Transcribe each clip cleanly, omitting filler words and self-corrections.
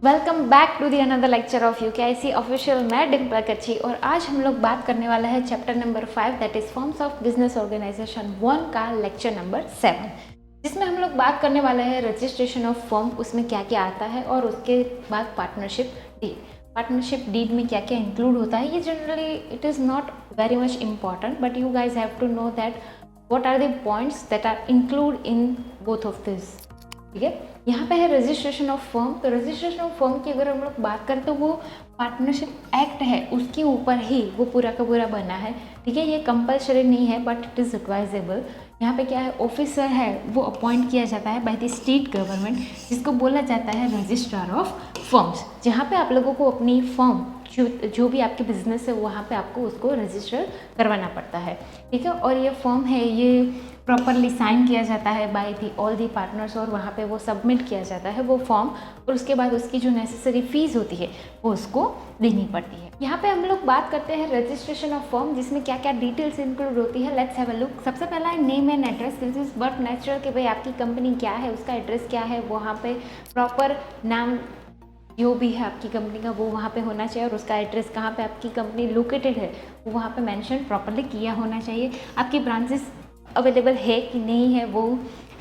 Welcome back to the another lecture of UKIC official. मैं डिम्पल कच्ची और आज हम लोग बात करने वाला है chapter number 5 that is forms of business organisation 1 का लेक्चर नंबर 7, जिसमें हम लोग बात करने वाला है रजिस्ट्रेशन ऑफ फॉर्म, उसमें क्या क्या आता है और उसके बाद पार्टनरशिप डीड। पार्टनरशिप डीड में क्या क्या इंक्लूड होता है ये generally it is not very much important, but you guys have to know that what are the points that are include in both of this। ठीक है, यहाँ पे है रजिस्ट्रेशन ऑफ फर्म। तो रजिस्ट्रेशन ऑफ फर्म की अगर हम लोग बात करें तो वो पार्टनरशिप एक्ट है उसके ऊपर ही वो पूरा का पूरा बना है। ठीक है, ये कंपलसरी नहीं है बट इट इज़ एडवाइजेबल। यहाँ पे क्या है, ऑफिसर है वो अपॉइंट किया जाता है बाय द स्टेट गवर्नमेंट, जिसको बोला जाता है रजिस्ट्रार ऑफ फर्म्स, जहाँ पे आप लोगों को अपनी फर्म जो भी आपके बिजनेस है वहाँ पे आपको उसको रजिस्टर करवाना पड़ता है। ठीक है, और ये फॉर्म है ये प्रॉपरली साइन किया जाता है by the all the partners और वहाँ पे वो सबमिट किया जाता है वो फॉर्म, और उसके बाद उसकी जो नेसेसरी फीस होती है वो उसको देनी पड़ती है। यहाँ पे हम लोग बात करते हैं रजिस्ट्रेशन ऑफ फॉर्म, जिसमें क्या क्या डिटेल्स इंक्लूड होती है। Let's have a look. सबसे पहला है name and address. This is but natural कि भाई आपकी कंपनी क्या है, उसका एड्रेस क्या है, वहाँ पे प्रॉपर नाम जो भी है आपकी कंपनी का वो वहाँ पे होना चाहिए, और उसका एड्रेस कहाँ पे आपकी कंपनी लोकेटेड है वो वहाँ पे मेंशन प्रॉपरली किया होना चाहिए। आपकी ब्रांचेस अवेलेबल है कि नहीं है, वो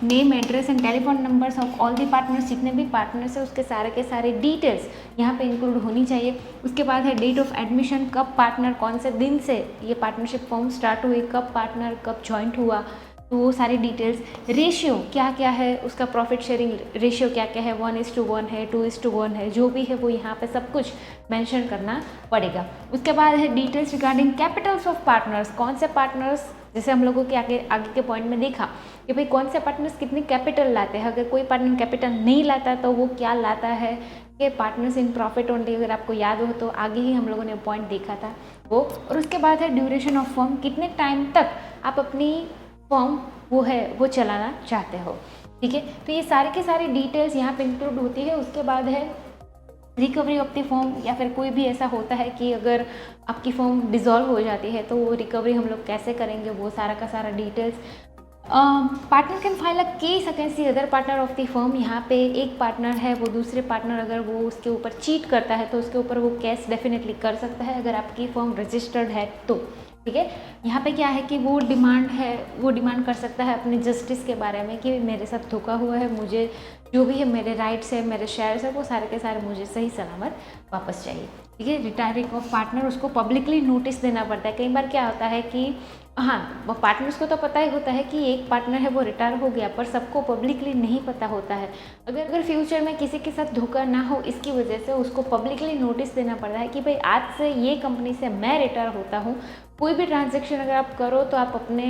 name address and telephone numbers of all the partners, जितने भी पार्टनर्स है उसके सारे के सारे डिटेल्स यहाँ पे इंक्लूड होनी चाहिए। उसके बाद है डेट ऑफ एडमिशन, कब पार्टनर कौन से दिन से ये पार्टनरशिप फॉर्म स्टार्ट हुई, कब पार्टनर कब ज्वाइंट हुआ, तो वो सारी डिटेल्स। रेशियो क्या क्या है, उसका प्रॉफिट शेयरिंग रेशियो क्या क्या है, 1:1 है, 2:1 है, जो भी है वो यहाँ पे सब कुछ मेंशन करना पड़ेगा। उसके बाद है details regarding Capitals of partners, कौन से पार्टनर्स, जैसे हम लोगों के आगे आगे के पॉइंट में देखा कि भाई कौन से पार्टनर्स कितनी कैपिटल लाते हैं, अगर कोई पार्टनर कैपिटल नहीं लाता तो वो क्या लाता है, कि पार्टनर्स इन प्रॉफिट ओनली, अगर आपको याद हो तो आगे ही हम लोगों ने पॉइंट देखा था वो। और उसके बाद है ड्यूरेशन ऑफ फर्म, कितने टाइम तक आप अपनी फॉर्म वो है वो चलाना चाहते हो। ठीक है, तो ये सारी की सारी डिटेल्स यहाँ पे इंक्लूड होती है। उसके बाद है रिकवरी ऑफ द फॉर्म, या फिर कोई भी ऐसा होता है कि अगर आपकी फॉर्म डिज़ोल्व हो जाती है तो वो रिकवरी हम लोग कैसे करेंगे, वो सारा का सारा details. Partner can file a case against the other partner of the firm. यहाँ पे एक पार्टनर है वो दूसरे पार्टनर अगर वो उसके ऊपर चीट करता है तो उसके ऊपर वो केस डेफिनेटली कर सकता है अगर आपकी फर्म रजिस्टर्ड है तो। ठीक है, यहाँ पे क्या है कि वो डिमांड कर सकता है अपने जस्टिस के बारे में कि मेरे साथ धोखा हुआ है, मुझे जो भी है मेरे राइट्स है, मेरे शेयर्स है, वो सारे के सारे मुझे सही सलामत वापस चाहिए। ठीक है, रिटायरिंग ऑफ पार्टनर, उसको पब्लिकली नोटिस देना पड़ता है। कई बार क्या होता है कि हाँ पार्टनर्स को तो पता ही होता है कि एक पार्टनर है वो रिटायर हो गया, पर सबको पब्लिकली नहीं पता होता है। अगर फ्यूचर में किसी के साथ धोखा ना हो इसकी वजह से उसको पब्लिकली नोटिस देना पड़ता है कि भाई आज से ये कंपनी से मैं रिटायर होता हूँ। कोई भी ट्रांजेक्शन अगर आप करो तो आप अपने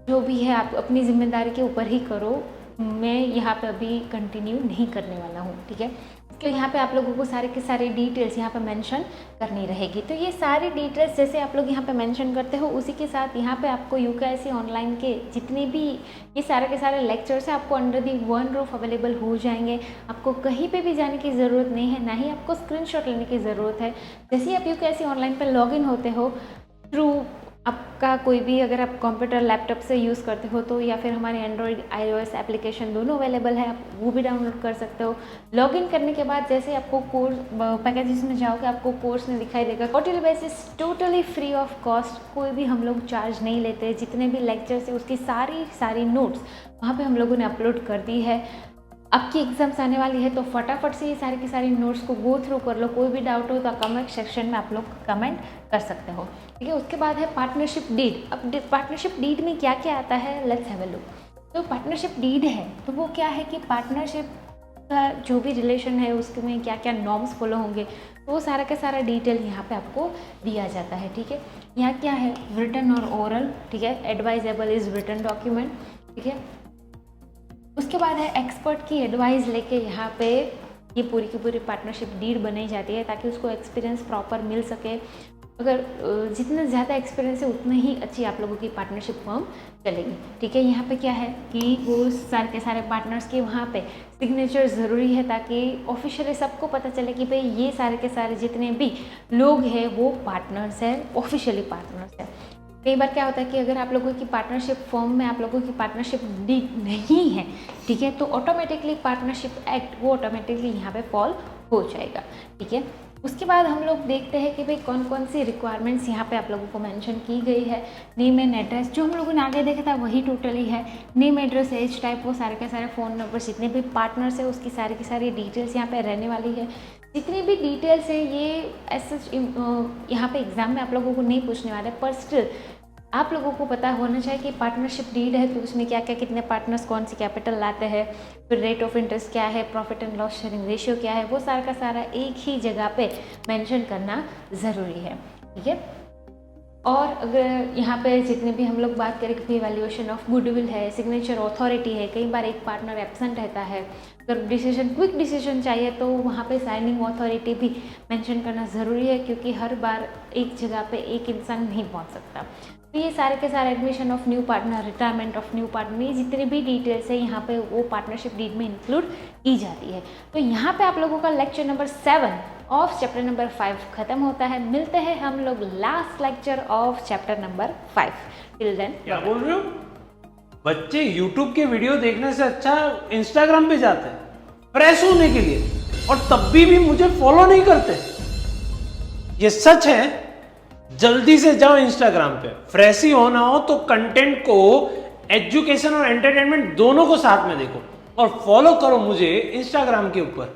जो भी है आप अपनी जिम्मेदारी के ऊपर ही करो, मैं यहाँ पे अभी कंटिन्यू नहीं करने वाला हूँ। ठीक है, तो यहाँ पे आप लोगों को सारे के सारे डिटेल्स यहाँ पे मेंशन करनी रहेगी। तो ये सारी डिटेल्स जैसे आप लोग यहाँ पे मेंशन करते हो उसी के साथ यहाँ पे आपको यूकेआईसी ऑनलाइन के जितने भी ये सारे के सारे लेक्चर्स हैं आपको under the one roof available हो जाएंगे। आपको कहीं पे भी जाने की ज़रूरत नहीं है, ना ही आपको स्क्रीनशॉट लेने की ज़रूरत है। जैसे ही आप यूकेआईसी ऑनलाइन पर लॉग इन होते हो थ्रू आपका कोई भी अगर आप कंप्यूटर लैपटॉप से यूज़ करते हो तो, या फिर हमारे एंड्रॉयड iOS एप्लीकेशन दोनों अवेलेबल है, आप वो भी डाउनलोड कर सकते हो। लॉगिन करने के बाद जैसे आपको कोर्स पैकेजेस में जाओगे आपको कोर्स में दिखाई देगा quarterly basis totally free of cost, कोई भी हम लोग चार्ज नहीं लेते। जितने भी लेक्चर्स है उसकी सारी नोट्स वहाँ पर हम लोगों ने अपलोड कर दी है। आपकी एग्जाम्स आने वाली है तो फटाफट से ये सारी की सारी नोट्स को गो थ्रू कर लो। कोई भी डाउट हो तो कमेंट सेक्शन में आप लोग कमेंट कर सकते हो। ठीक है, उसके बाद है पार्टनरशिप डीड। अब पार्टनरशिप डीड में क्या क्या आता है, लेट्स हैव अ लुक। तो पार्टनरशिप डीड है तो वो क्या है कि पार्टनरशिप का जो भी रिलेशन है उसमें क्या क्या नॉर्म्स फॉलो होंगे तो वो सारा का सारा डिटेल यहाँ पे आपको दिया जाता है। ठीक है, यहाँ क्या है रिटन और ओरल। ठीक है, एडवाइजेबल इज रिटन डॉक्यूमेंट। ठीक है, उसके बाद है एक्सपर्ट की एडवाइस लेके यहाँ पे ये पूरी की पूरी पार्टनरशिप डीड बनाई जाती है ताकि उसको एक्सपीरियंस प्रॉपर मिल सके। अगर जितना ज़्यादा एक्सपीरियंस है उतना ही अच्छी आप लोगों की पार्टनरशिप फर्म चलेगी। ठीक है, यहाँ पे क्या है कि वो सारे के सारे पार्टनर्स के वहाँ पे सिग्नेचर ज़रूरी है ताकि ऑफिशियली सबको पता चले कि भाई ये सारे के सारे जितने भी लोग हैं वो पार्टनर्स हैं, ऑफिशियली पार्टनर्स हैं। कई बार क्या होता है कि अगर आप लोगों की पार्टनरशिप फॉर्म में आप लोगों की पार्टनरशिप डीड नहीं है, ठीक है, तो ऑटोमेटिकली पार्टनरशिप एक्ट वो ऑटोमेटिकली यहाँ पे फॉल हो जाएगा, ठीक है। उसके बाद हम लोग देखते हैं कि भाई कौन कौन सी रिक्वायरमेंट्स यहाँ पे आप लोगों को मेंशन की गई है। नेम एंड एड्रेस जो हम लोगों ने आगे देखा था वही टोटली है। नेम एड्रेस एज टाइप वो सारे के सारे फ़ोन नंबर जितने भी पार्टनर्स है उसकी सारी की सारी डिटेल्स यहाँ पे रहने वाली है। जितनी भी डिटेल्स है ये ऐसा यहाँ पे एग्जाम में आप लोगों को नहीं पूछने वाले, पर स्टिल आप लोगों को पता होना चाहिए कि पार्टनरशिप डीड है तो उसमें क्या क्या कितने पार्टनर्स कौन सी कैपिटल लाते हैं, फिर रेट ऑफ इंटरेस्ट क्या है, profit and loss sharing ratio क्या है, वो सारा का सारा एक ही जगह पे मेंशन करना ज़रूरी है, ठीक है। और अगर यहाँ पे जितने भी हम लोग बात करें कि वैल्यूएशन ऑफ गुडविल है, सिग्नेचर अथॉरिटी है, कई बार एक पार्टनर एब्सेंट रहता है, अगर डिसीजन क्विक डिसीजन चाहिए तो वहाँ पे साइनिंग अथॉरिटी भी मेंशन करना ज़रूरी है, क्योंकि हर बार एक जगह पे एक इंसान नहीं पहुँच सकता। तो ये सारे के सारे admission of new partner, retirement of new partner, ये जितनी भी डिटेल्स है यहाँ पे वो पार्टनरशिप डीड में इंक्लूड की जाती है। तो यहाँ पे आप लोगों का lecture number 7 of chapter number 5 खत्म होता है। मिलते हैं हम लोग last lecture of chapter number 5। Till then क्या बोल रहे हो? बच्चे YouTube के वीडियो देखने से अच्छा Instagram पे जाते हैं फ्रेश होने के लिए, और तब भी मुझे फॉलो नहीं करते। ये सच है। जल्दी से जाओ Instagram पे, फ्रेश ही होना हो तो कंटेंट को, एजुकेशन और एंटरटेनमेंट दोनों को साथ में देखो, और फॉलो करो मुझे Instagram के ऊपर।